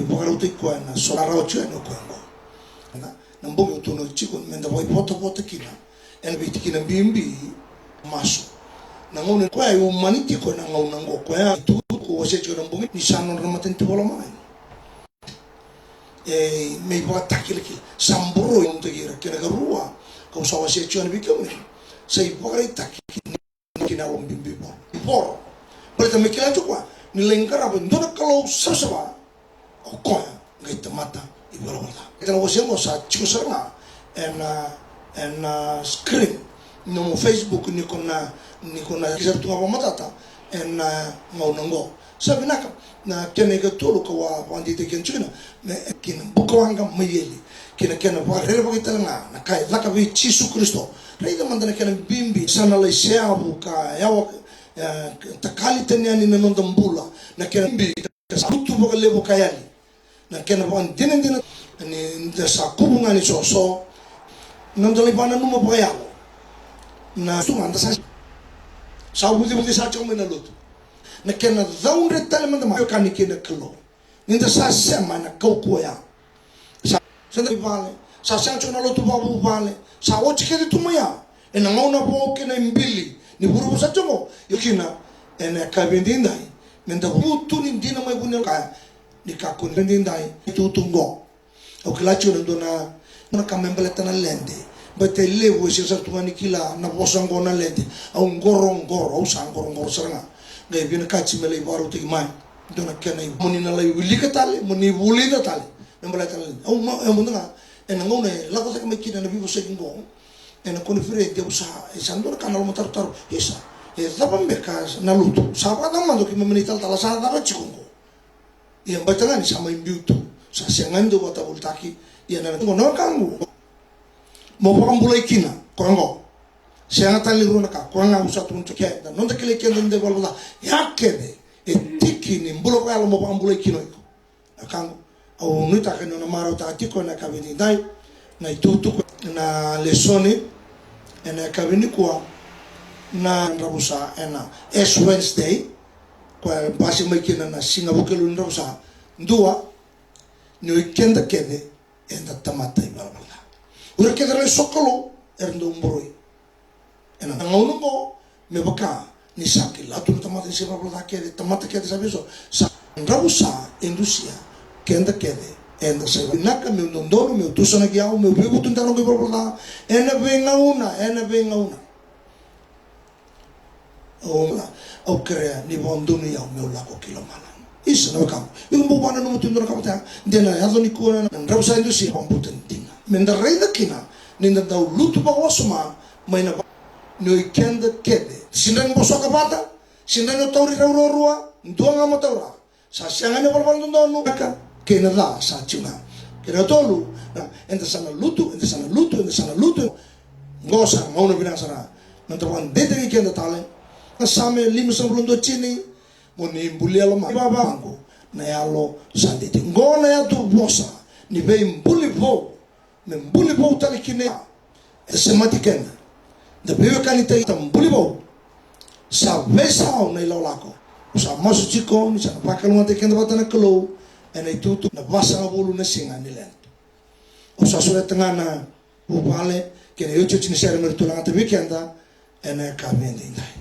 pokaruti ko na solaro chu no ko ngo na nambo to no chiku menda boy poto kina en biti kina bimbi maso na ngone ko ay umaniti ko na ngo ko ya tu ko se chu nambo ni sano ramaten tu bola mai me bo atakilki samburo yung tegira kina garua ko sa wase chu na bikam sei pokari takiki kina wong bimbi por berita mikila chu kwa ni lengkara bendona kalau sasaba ko ngai mata ibola wala kita wase mo sa chiku saranga en screen no Facebook ni kona kisar tu apa matata en ngau nango sabi na kena ke tolu ko wa pandi te ken chuna me kin bukawanga mayeli kena wa rere ba kita na kai laka vi Yesu Kristo reida mandana kena bimbi sana le sea buka yawa takali tanyani na nondambula na kena bimbi sabutu boka lebo kayali na kena pon dinen ni sa kubunga ni so nandali bana numa bayalo na sumanda sa budi sa choma na lutu na kena daunre tale manda ma kani kena klo ninda sa sema na kokoya sa senda vale sa sancho na lutu babu vale sa ochi kede tumaya ena ngona bo kena mbili ni buru sa chomo yukina ena kabindindai menda butu ni dina mai bunel ka ni ka kundindai tutungo o klacho na kamembele tana lende bate lewo si sa tuani kila na bosango na lende au ngorongoro au sangorongoro saranga ngai bina kachi mele baru ti mai dona kena moni na lai wili katale moni wuli na tale membele tale au mundanga en ngone la cosa que me kina na vivo segingo en konfere de usa e sandor kanal motor tar esa e daba merkas na luto sabada mando que me menita tala sala da chikungo e ambatanga ni sama imbiutu sa sengando bota voltaki e na no kangu mo pakambulay kina korango siya nga tali runa ka koranga usa tuncho kaya da nonda kile kaya nende walwala yakene e tiki ni mbulo kaya mo pakambulay kino iko akango au nuita kano na maro ta tiko na kabini dai na itutu na lesoni na kabini kwa na rabusa na es Wednesday kwa basi mai kina na singa bukelu rabusa ndua ni weekend kene enda tamata ibalabala ura kedra sokolo erndo umbroi ena ngauno me baka ni saki la tu tamata ni seba bla kede tamata kede sabiso sa rabusa indusia kenda kede enda se naka me ndondoro me tusana kiao me bebu tuntano ke bla ena venga una o crea ni bonduni ya me la ko kilomana isa no kam yung bubana no mutundoro kamata dena ya ni ko na rabusa indusia pamputin menda reida kina ninda dau lutu pa wasuma maina no ikenda kede sindan bosoka bata sindan no tauri rurua nduanga mataura sa siangane balbal no ka kena da sa chuna kena tolu na enda sana lutu ngosa mauna bina sana nantawan dete ikenda tale na same limu sebelum do chini moni bulialo ma baba angu na yalo sanditi ngona ya tu bosa ni be mbuli po membuli bau tali kine semati kena da bebe kanita tambuli bau sa vesa na ilalako sa masu chiko ni sa pakalunga te kenda batana kelo ena itutu na basa bulu na singa ni lento o sa sura tengana upale kene yo chichi ni sere mertulanga te weekenda ena kabende indai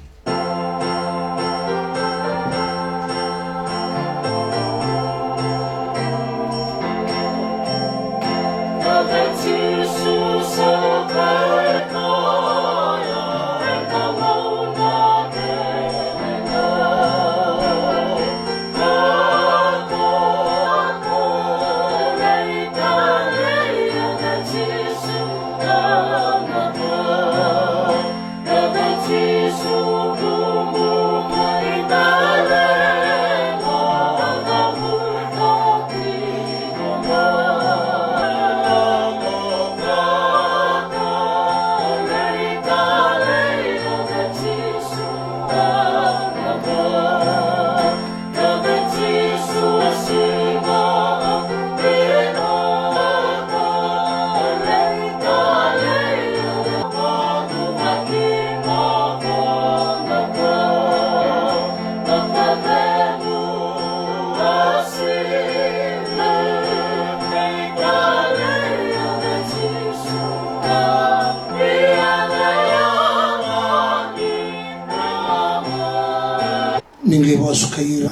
Rawa sukaira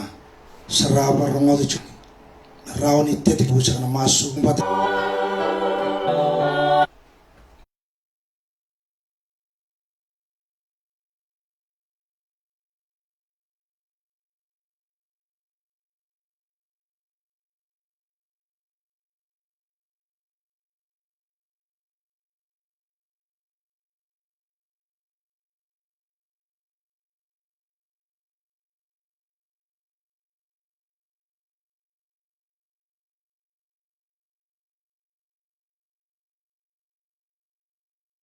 saraba rongo de chu. Rawa ni tete busa na masu.